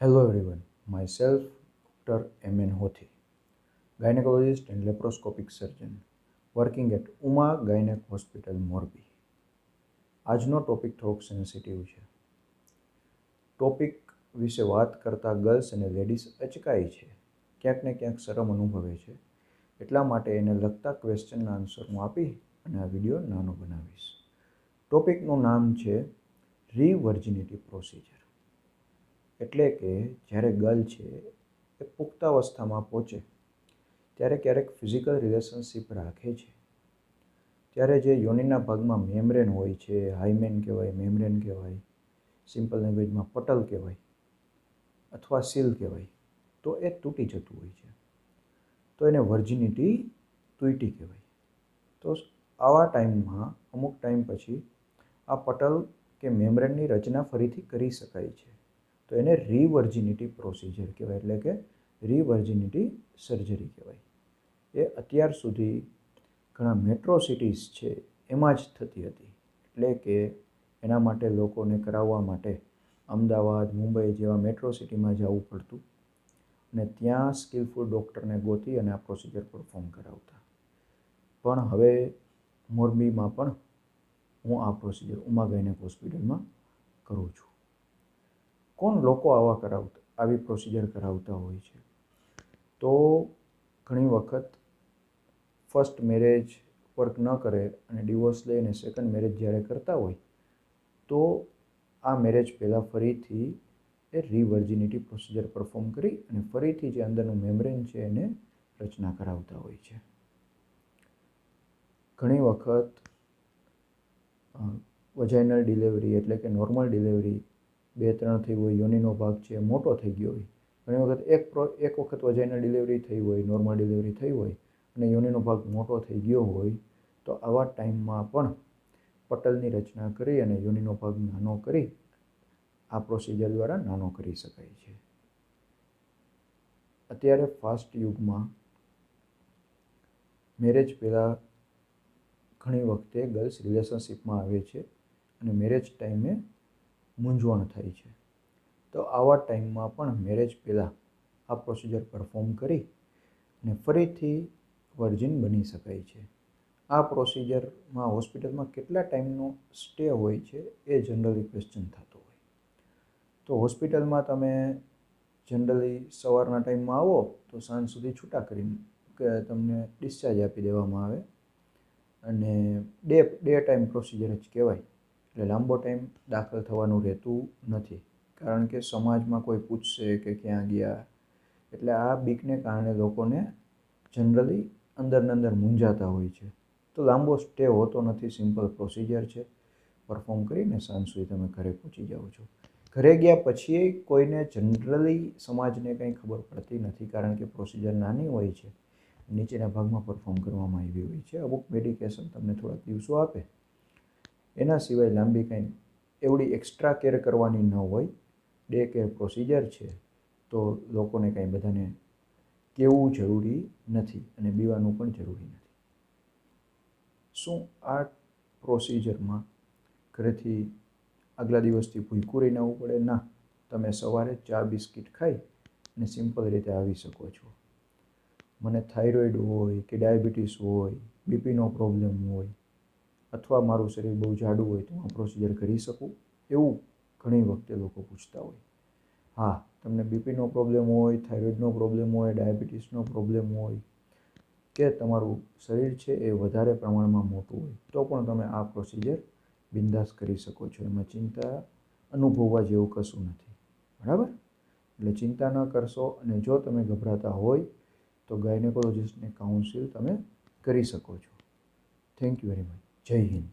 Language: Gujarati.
Hello everyone, myself Dr. M.N. Hothi, gynecologist and laparoscopic surgeon working at Uma gynaec hospital Morbi. આજનો ટોપિક થોડોક સેન્સિટિવ છે. ટોપિક વિશે વાત કરતાં ગર્લ્સ અને લેડીઝ અચકાય છે, ક્યાંક ને ક્યાંક શરમ અનુભવે છે. એટલા માટે એને લગતા ક્વેશ્ચનના આન્સર હું આપી અને આ વિડીયો નાનો બનાવીશ. ટોપિકનું નામ છે રિવર્જિનિટી પ્રોસિજર. એટલે કે જ્યારે ગર્લ છે એ પુખ્તાવસ્થામાં પહોંચે ત્યારે ક્યારેક ફિઝિકલ રિલેશનશિપ રાખે છે, ત્યારે જે યોનિના ભાગમાં મેમ્બ્રેન હોય છે, હાઇમેન કહેવાય, મેમ્બ્રેન કહેવાય, સિમ્પલ લેંગ્વેજમાં પટલ કહેવાય અથવા સીલ કહેવાય, તો એ તૂટી જતું હોય છે. તો એને વર્જિનિટી તૂટી કહેવાય. તો આવા ટાઈમમાં અમુક ટાઈમ પછી આ પટલ કે મેમ્બ્રેનની રચના ફરીથી કરી શકાય છે. તો એને રિવર્જિનિટી પ્રોસિજર કહેવાય, એટલે કે રિવર્જિનિટી સર્જરી કહેવાય. એ અત્યાર સુધી ઘણા મેટ્રો સિટીઝ છે એમાં જ થતી હતી. એટલે કે એના માટે લોકોને કરાવવા માટે અમદાવાદ, મુંબઈ જેવા મેટ્રો સિટીમાં જવું પડતું અને ત્યાં સ્કિલફુલ ડૉક્ટરને ગોતી અને આ પ્રોસિજર પરફોર્મ કરાવતા. પણ હવે મોરબીમાં પણ હું આ પ્રોસિજર ઉમા ગાયનેક હોસ્પિટલમાં કરું છું. કોણ લોકો આવી પ્રોસિજર કરાવતા હોય છે? તો ઘણી વખત ફર્સ્ટ મેરેજ વર્ક ન કરે અને ડિવોર્સ લઈને સેકન્ડ મેરેજ જ્યારે કરતા હોય તો આ મેરેજ પહેલાં ફરીથી એ રિવર્જિનિટી પ્રોસિજર પરફોર્મ કરી અને ફરીથી જે અંદરનું મેમ્બ્રેન છે એને રચના કરાવતા હોય છે. ઘણી વખત વજાઇનલ ડિલિવરી એટલે કે નોર્મલ ડિલિવરી 2-3 થઈ હોય, યોનિનો ભાગ છે મોટો થઈ ગયો હોય. ઘણી વખત એક વખત વજાઇનલ ડિલિવરી થઈ હોય, નોર્મલ ડિલિવરી થઈ હોય અને યોનિનો ભાગ મોટો થઈ ગયો હોય તો આવા ટાઈમમાં પણ પટલની રચના કરી અને યોનિનો ભાગ નાનો કરી આ પ્રોસિજર દ્વારા નાનો કરી શકાય છે. અત્યારે ફાસ્ટ યુગમાં મેરેજ પહેલાં ઘણી વખતે ગર્લ્સ રિલેશનશિપમાં આવે છે અને મેરેજ ટાઈમે મૂંઝવણ થાય છે. તો આવા ટાઈમમાં પણ મેરેજ પહેલાં આ પ્રોસિજર પરફોર્મ કરી અને ફરીથી વર્જિન બની શકાય છે. આ પ્રોસિજરમાં હોસ્પિટલમાં કેટલા ટાઈમનો સ્ટે હોય છે એ જનરલી ક્વેશ્ચન થતો હોય. તો હોસ્પિટલમાં તમે જનરલી સવારના ટાઈમમાં આવો તો સાંજ સુધી છૂટા કરીને કે તમને ડિસ્ચાર્જ આપી દેવામાં આવે અને ડે ટાઈમ પ્રોસિજર જ કહેવાય. એટલે લાંબો ટાઈમ દાખલ થવાનું રહેતું નથી, કારણ કે સમાજમાં કોઈ પૂછશે કે ક્યાં ગયા, એટલે આ બીકને કારણે લોકોને જનરલી અંદરને અંદર મૂંઝાતા હોય છે. તો લાંબો સ્ટે હોતો નથી, સિમ્પલ પ્રોસિજર છે, પરફોર્મ કરીને સાંજ સુધી તમે ઘરે પહોંચી જાઓ છો. ઘરે ગયા પછી કોઈને જનરલી સમાજને કંઈ ખબર પડતી નથી, કારણ કે પ્રોસિજર નાની હોય છે, નીચેના ભાગમાં પરફોર્મ કરવામાં આવી હોય છે. અમુક મેડિકેશન તમને થોડાક દિવસો આપે, એના સિવાય લાંબી કંઈ એવડી એક્સ્ટ્રા કેર કરવાની ન હોય. ડે કેર પ્રોસિજર છે તો લોકોને કંઈ બધાને કહેવું જરૂરી નથી અને બીવાનું પણ જરૂરી નથી. શું આ પ્રોસિજરમાં ઘરેથી આગલા દિવસથી ભૂખ્યું રહીને આવવું પડે? ના, તમે સવારે ચા બિસ્કિટ ખાઈ અને સિમ્પલ રીતે આવી શકો છો. મને થાઇરોઇડ હોય કે ડાયાબિટીસ હોય, બીપીનો પ્રોબ્લેમ હોય અથવા મારું શરીર બહુ જાડું હોય તો હું આ પ્રોસિજર કરી શકું, એવું ઘણી વખતે લોકો પૂછતા હોય. હા, તમને બીપીનો પ્રોબ્લેમ હોય, થાઇરોઇડનો પ્રોબ્લેમ હોય, ડાયાબિટીસનો પ્રોબ્લેમ હોય કે તમારું શરીર છે એ વધારે પ્રમાણમાં મોટું હોય તો પણ તમે આ પ્રોસિજર બિંદાસ કરી શકો છો. એમાં ચિંતા અનુભવવા જેવું કશું નથી, બરાબર? એટલે ચિંતા ન કરશો અને જો તમે ગભરાતા હોય તો ગાયનેકોલોજિસ્ટને કાઉન્સિલ તમે કરી શકો છો. Thank you very much. જય હિન્દ.